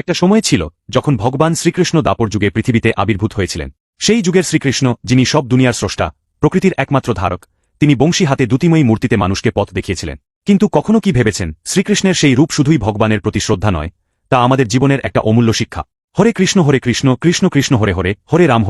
একটা সময় ছিল যখন ভগবান শ্রীকৃষ্ণ দাপর যুগে পৃথিবীতে আবির্ভূত হয়েছিলেন। সেই যুগের শ্রীকৃষ্ণ, যিনি সব দুনিয়ার স্রষ্টা, প্রকৃতির একমাত্র ধারক, তিনি বংশী হাতে দ্যুতিময়ী মূর্তিতে মানুষকে পথ দেখিয়েছিলেন। কিন্তু কখনো কি ভেবেছেন শ্রীকৃষ্ণের সেই রূপ শুধুই ভগবানের প্রতি শ্রদ্ধা নয়, তা আমাদের জীবনের একটা অমূল্য শিক্ষা। হরে কৃষ্ণ কৃষ্ণ কৃষ্ণ হরে হরে, হরে রাম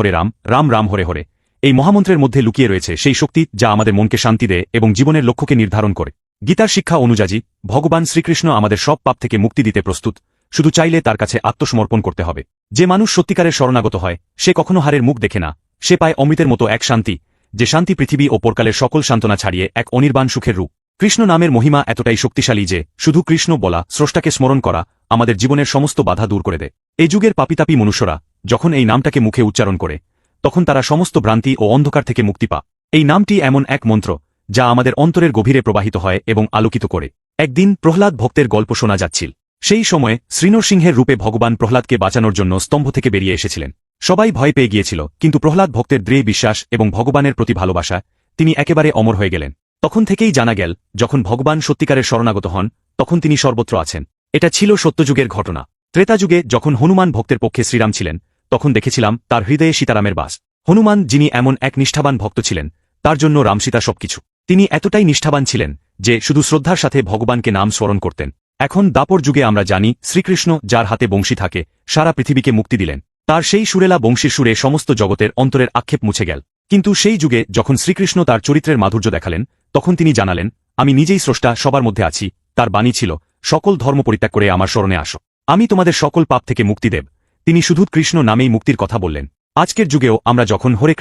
রাম রাম হরে হরে। এই মহামন্ত্রের মধ্যে লুকিয়ে রয়েছে সেই শক্তি যা আমাদের মনকে শান্তি দেয় এবং জীবনের লক্ষ্যকে নির্ধারণ করে। গীতার শিক্ষা অনুযায়ী ভগবান শ্রীকৃষ্ণ আমাদের সব পাপ থেকে মুক্তি দিতে প্রস্তুত, শুধু চাইলে তার কাছে আত্মসমর্পণ করতে হবে। যে মানুষ সত্যিকারের শরণাগত হয় সে কখনো হারের মুখ দেখে না, সে পায় অমৃতের মতো এক শান্তি, যে শান্তি পৃথিবী ও পরকালের সকল সান্ত্বনা ছাড়িয়ে এক অনির্বাণ সুখের রূপ। কৃষ্ণ নামের মহিমা এতটাই শক্তিশালী যে শুধু কৃষ্ণ বলা, স্রষ্টাকে স্মরণ করা আমাদের জীবনের সমস্ত বাধা দূর করে দেয়। এই যুগের পাপিতাপী মনুষ্যরা যখন এই নামটাকে মুখে উচ্চারণ করে তখন তারা সমস্ত ভ্রান্তি ও অন্ধকার থেকে মুক্তি পা। এই নামটি এমন এক মন্ত্র যা আমাদের অন্তরের গভীরে প্রবাহিত হয় এবং আলোকিত করে। একদিন প্রহ্লাদ ভক্তের গল্প শোনা যাচ্ছিল। সেই সময়ে শ্রীনরসিংহের রূপে ভগবান প্রহ্লাদকে বাঁচানোর জন্য স্তম্ভ থেকে বেরিয়ে এসেছিলেন। সবাই ভয় পেয়ে গিয়েছিল, কিন্তু প্রহ্লাদ ভক্তের দৃঢ় বিশ্বাস এবং ভগবানের প্রতি ভালোবাসা, তিনি একেবারে অমর হয়ে গেলেন। তখন থেকেই জানা গেল, যখন ভগবান সত্যিকারের শরণাগত হন তখন তিনি সর্বত্র আছেন। এটা ছিল সত্যযুগের ঘটনা। ত্রেতাযুগে যখন হনুমান ভক্তের পক্ষে শ্রীরাম ছিলেন তখন দেখেছিলাম তার হৃদয়ে সীতারামের বাস। হনুমান, যিনি এমন এক নিষ্ঠাবান ভক্ত ছিলেন, তার জন্য রামসীতা সবকিছু। তিনি এতটাই নিষ্ঠাবান ছিলেন যে শুধু শ্রদ্ধার সাথে ভগবানকে নাম স্মরণ করতেন। এখন দাপর যুগে আমরা জানি শ্রীকৃষ্ণ, যার হাতে বংশী থাকে, সারা পৃথিবীকে মুক্তি দিলেন। তার সেই সুরেলা বংশীর সুরে সমস্ত জগতের অন্তরের আক্ষেপ মুছে গেল। কিন্তু সেই যুগে যখন শ্রীকৃষ্ণ তার চরিত্রের মাধুর্য দেখালেন তখন তিনি জানালেন, আমি নিজেই স্রষ্টা, সবার মধ্যে আছি। তার বাণী ছিল, সকল ধর্ম পরিত্যাগ করে আমার শরণে আসো, আমি তোমাদের সকল পাপ থেকে মুক্তি দেব। তিনি শুধু কৃষ্ণ নামেই মুক্তির কথা বললেন। আজকের যুগেও আমরা যখন হরে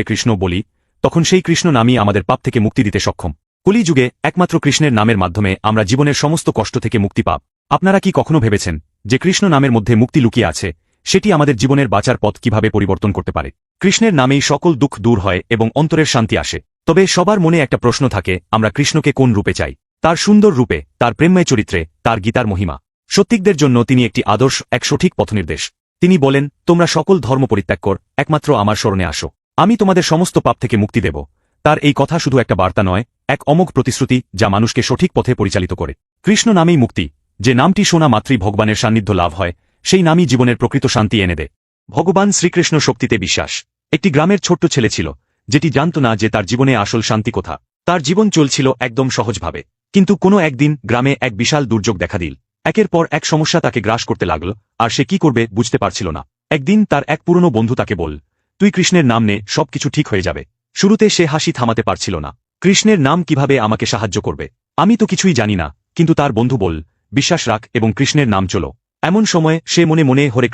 কৃষ্ণ বলি তখন সেই কৃষ্ণ নামই আমাদের পাপ থেকে মুক্তি দিতে সক্ষম। কলি যুগে একমাত্র কৃষ্ণের নামের মাধ্যমে আমরা জীবনের সমস্ত কষ্ট থেকে মুক্তি পাব। আপনারা কি কখনো ভেবেছেন যে কৃষ্ণ নামের মধ্যে মুক্তি লুকিয়ে আছে? সেটি আমাদের জীবনের বাঁচার পথ কিভাবে পরিবর্তন করতে পারে। কৃষ্ণের নামেই সকল দুঃখ দূর হয় এবং অন্তরের শান্তি আসে। তবে সবার মনে একটা প্রশ্ন থাকে, আমরা কৃষ্ণকে কোন রূপে চাই? তার সুন্দর রূপে, তার প্রেমময় চরিত্রে, তার গীতার মহিমা? সত্যিকদের জন্য তিনি একটি আদর্শ, এক সঠিক পথনির্দেশ। তিনি বলেন, তোমরা সকল ধর্ম পরিত্যাগ কর, একমাত্র আমার শরণে আসো, আমি তোমাদের সমস্ত পাপ থেকে মুক্তি দেব। তার এই কথা শুধু একটা বার্তা নয়, এক অমোঘ প্রতিশ্রুতি যা মানুষকে সঠিক পথে পরিচালিত করে। কৃষ্ণ নামেই মুক্তি। যে নামটি শোনা মাত্রই ভগবানের সান্নিধ্য লাভ হয়, সেই নামই জীবনের প্রকৃত শান্তি এনে দেয়। ভগবান শ্রীকৃষ্ণ শক্তিতে বিশ্বাস। একটি গ্রামের ছোট্ট ছেলে ছিল, যেটি জানত না যে তার জীবনে আসল শান্তি কোথা। তার জীবন চলছিল একদম সহজভাবে, কিন্তু কোনো একদিন গ্রামে এক বিশাল দুর্যোগ দেখা দিল। একের পর এক সমস্যা তাকে গ্রাস করতে লাগল, আর সে কি করবে বুঝতে পারছিল না। একদিন তার এক পুরনো বন্ধু তাকে বল, তুই কৃষ্ণের নাম নে, সবকিছু ঠিক হয়ে যাবে। শুরুতে সে হাসি থামাতে পারছিল না। কৃষ্ণের নাম কিভাবে আমাকে সাহায্য করবে? আমি তো কিছুই জানি না। কিন্তু তার বন্ধু বল, বিশ্বাস রাখ এবং কৃষ্ণের নাম চলো। এমন সময় সে মনে মনে হরে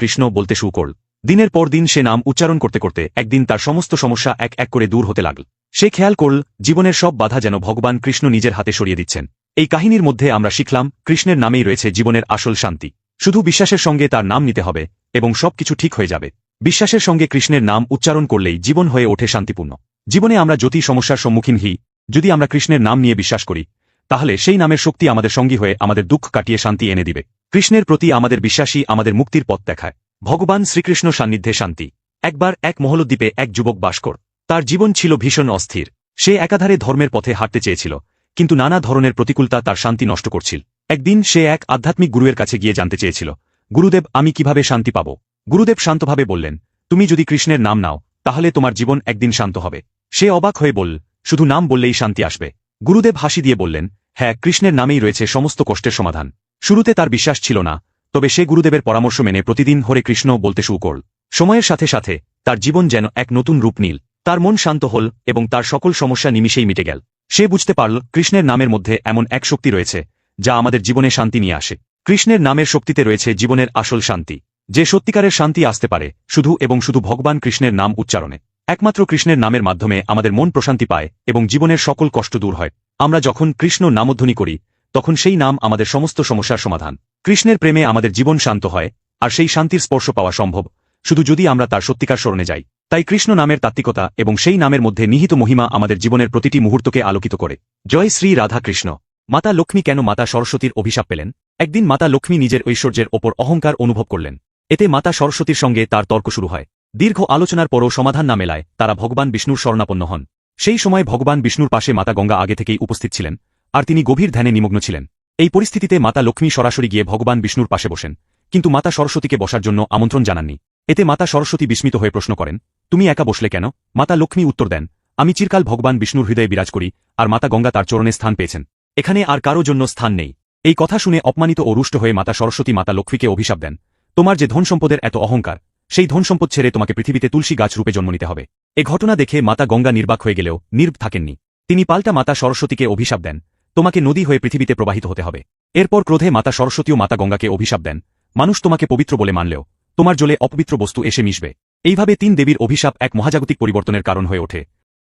কৃষ্ণ বলতে শুরু করল। দিনের পর দিন সে নাম উচ্চারণ করতে করতে একদিন তার সমস্ত সমস্যা এক এক করে দূর হতে লাগল। সে খেয়াল করল, জীবনের সব বাধা যেন ভগবান কৃষ্ণ নিজের হাতে সরিয়ে দিচ্ছেন। এই কাহিনীর মধ্যে আমরা শিখলাম, কৃষ্ণের নামেই রয়েছে জীবনের আসল শান্তি। শুধু বিশ্বাসের সঙ্গে তার নাম নিতে হবে এবং সবকিছু ঠিক হয়ে যাবে। বিশ্বাসের সঙ্গে কৃষ্ণের নাম উচ্চারণ করলেই জীবন হয়ে ওঠে শান্তিপূর্ণ। জীবনে আমরা যতই সমস্যার সম্মুখীন হই, যদি আমরা কৃষ্ণের নাম নিয়ে বিশ্বাস করি, তাহলে সেই নামের শক্তি আমাদের সঙ্গী হয়ে আমাদের দুঃখ কাটিয়ে শান্তি এনে দিবে। কৃষ্ণের প্রতি আমাদের বিশ্বাসই আমাদের মুক্তির পথ দেখায়। ভগবান শ্রীকৃষ্ণ সান্নিধ্যে শান্তি। একবার এক মহলদ্বীপে এক যুবক বাস করত। তার জীবন ছিল ভীষণ অস্থির। সে একাধারে ধর্মের পথে হাঁটতে চেয়েছিল, কিন্তু নানা ধরনের প্রতিকূলতা তার শান্তি নষ্ট করছিল। একদিন সে এক আধ্যাত্মিক গুরুয়ের কাছে গিয়ে জানতে চেয়েছিল, গুরুদেব, আমি কিভাবে শান্তি পাব? গুরুদেব শান্তভাবে বললেন, তুমি যদি কৃষ্ণের নাম নাও তাহলে তোমার জীবন একদিন শান্ত হবে। সে অবাক হয়ে বলল, শুধু নাম বললেই শান্তি আসবে? গুরুদেব হাসি দিয়ে বললেন, হ্যাঁ, কৃষ্ণের নামেই রয়েছে সমস্ত কষ্টের সমাধান। শুরুতে তার বিশ্বাস ছিল না, তবে সে গুরুদেবের পরামর্শ মেনে প্রতিদিন হরে কৃষ্ণ বলতে শুরু করল। সময়ের সাথে সাথে তার জীবন যেন এক নতুন রূপ নিল। তার মন শান্ত হল এবং তার সকল সমস্যা নিমিষেই মিটে গেল। সে বুঝতে পারল, কৃষ্ণের নামের মধ্যে এমন এক শক্তি রয়েছে যা আমাদের জীবনে শান্তি নিয়ে আসে। কৃষ্ণের নামের শক্তিতে রয়েছে জীবনের আসল শান্তি। যে সত্যিকারের শান্তি আসতে পারে শুধু এবং শুধু ভগবান কৃষ্ণের নাম উচ্চারণে। একমাত্র কৃষ্ণের নামের মাধ্যমে আমাদের মন প্রশান্তি পায় এবং জীবনের সকল কষ্ট দূর হয়। আমরা যখন কৃষ্ণ নামধ্বনি করি তখন সেই নাম আমাদের সমস্ত সমস্যার সমাধান। কৃষ্ণের প্রেমে আমাদের জীবন শান্ত হয়, আর সেই শান্তির স্পর্শ পাওয়া সম্ভব শুধু যদি আমরা তার সত্যিকার শরণে যাই। তাই কৃষ্ণ নামের তাত্ত্বিকতা এবং সেই নামের মধ্যে নিহিত মহিমা আমাদের জীবনের প্রতিটি মুহূর্তকে আলোকিত করে। জয় শ্রী রাধা কৃষ্ণ। মাতা লক্ষ্মী কেন মাতা সরস্বতীর অভিশাপ পেলেন? একদিন মাতা লক্ষ্মী নিজের ঐশ্বর্যের ওপর অহংকার অনুভব করলেন। এতে মাতা সরস্বতীর সঙ্গে তার তর্ক শুরু হয়। দীর্ঘ আলোচনার পরও সমাধান না মেলায় তারা ভগবান বিষ্ণুর শরণাপন্ন হন। সেই সময় ভগবান বিষ্ণুর পাশে মাতা গঙ্গা আগে থেকেই উপস্থিত ছিলেন, আর তিনি গভীর ধ্যানে নিমগ্ন ছিলেন। এই পরিস্থিতিতে মাতা লক্ষ্মী সরাসরি গিয়ে ভগবান বিষ্ণুর পাশে বসেন, কিন্তু মাতা সরস্বতীকে বসার জন্য আমন্ত্রণ জানাননি। এতে মাতা সরস্বতী বিস্মিত হয়ে প্রশ্ন করেন, তুমি একা বসলে কেন? মাতা লক্ষ্মী উত্তর দেন, আমি চিরকাল ভগবান বিষ্ণুর হৃদয়ে বিরাজ করি, আর মাতা গঙ্গা তার চরণে স্থান পেয়েছেন। এখানে আর কারো জন্য স্থান নেই। এই কথা শুনে অপমানিত ও রুষ্ট হয়ে মাতা সরস্বতী মাতা লক্ষ্মীকে অভিশাপ দেন, তোমার যে ধনসম্পদের এত অহংকার, সেই ধনসম্পদ ছেড়ে তোমাকে পৃথিবীতে তুলসী গাছ রূপে জন্ম নিতে হবে। এ ঘটনা দেখে মাতা গঙ্গা নির্বাক হয়ে গেলেও নির্ব থাকেননি। তিনি পাল্টা মাতা সরস্বতীকে অভিশাপ দেন, তোমাকে নদী হয়ে পৃথিবীতে প্রবাহিত হতে হবে। এরপর ক্রোধে মাতা সরস্বতীও মাতা গঙ্গাকে অভিশাপ দেন, মানুষ তোমাকে পবিত্র বলে মানলেও তোমার জলে অপবিত্র বস্তু এসে মিশবে। এইভাবে 3 দেবীর অভিশাপ এক মহাজাগতিক পরিবর্তনের কারণ হয়ে ওঠে।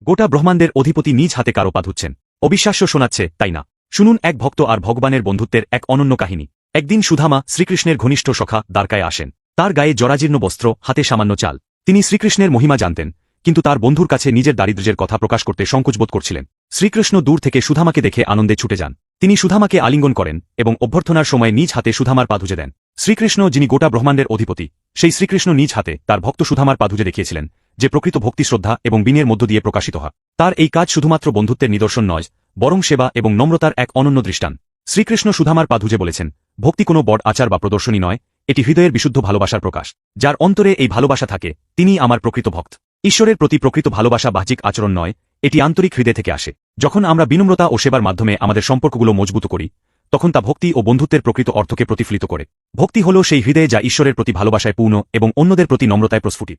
গোটা ব্রহ্মাণ্ডের অধিপতি নিজ হাতে কারো পা ধুচ্ছেন। অবিশ্বাস্য শোনাচ্ছে, তাই না? শুনুন এক ভক্ত আর ভগবানের বন্ধুত্বের এক অনন্য কাহিনী। একদিন সুধামা শ্রীকৃষ্ণের ঘনিষ্ঠ সখা দ্বারকায় আসেন। তার গায়ে জরাজীর্ণ বস্ত্র, হাতে সামান্য চাল। তিনি শ্রীকৃষ্ণের মহিমা জানতেন, কিন্তু তার বন্ধুর কাছে নিজের দারিদ্র্যের কথা প্রকাশ করতে সংকোচবোধ করছিলেন। শ্রীকৃষ্ণ দূর থেকে সুধামাকে দেখে আনন্দে ছুটে যান। তিনি সুধামাকে আলিঙ্গন করেন এবং অভ্যর্থনার সময় নিজ হাতে সুধামার পা ধুজে দেন। শ্রীকৃষ্ণ, যিনি গোটা ব্রহ্মাণ্ডের অধিপতি, সেই শ্রীকৃষ্ণ নিজ হাতে তার ভক্ত সুধামার পা ধুজে দেখিয়েছিলেন যে প্রকৃত ভক্তি শ্রদ্ধা এবং বিনয়ের মধ্য দিয়ে প্রকাশিত হয়। তার এই কাজ শুধুমাত্র বন্ধুত্বের নিদর্শন নয়, বরং সেবা এবং নম্রতার এক অনন্য দৃষ্টান্ত। শ্রীকৃষ্ণ সুধামার পা ধুজে বলেছেন, ভক্তি কোনো বড় আচার বা প্রদর্শনী নয়, এটি হৃদয়ের বিশুদ্ধ ভালোবাসার প্রকাশ। যার অন্তরে এই ভালোবাসা থাকে, তিনিই আমার প্রকৃত ভক্ত। ঈশ্বরের প্রতি প্রকৃত ভালোবাসা বাহ্যিক আচরণ নয়, এটি আন্তরিক হৃদয় থেকে আসে। যখন আমরা বিনম্রতা ও সেবার মাধ্যমে আমাদের সম্পর্কগুলো মজবুত করি, তখন তা ভক্তি ও বন্ধুত্বের প্রকৃত অর্থকে প্রতিফলিত করে। ভক্তি হল সেই হৃদয়ে যা ঈশ্বরের প্রতি ভালোবাসায় পূর্ণ এবং অন্যদের প্রতি নম্রতায় প্রস্ফুটিত।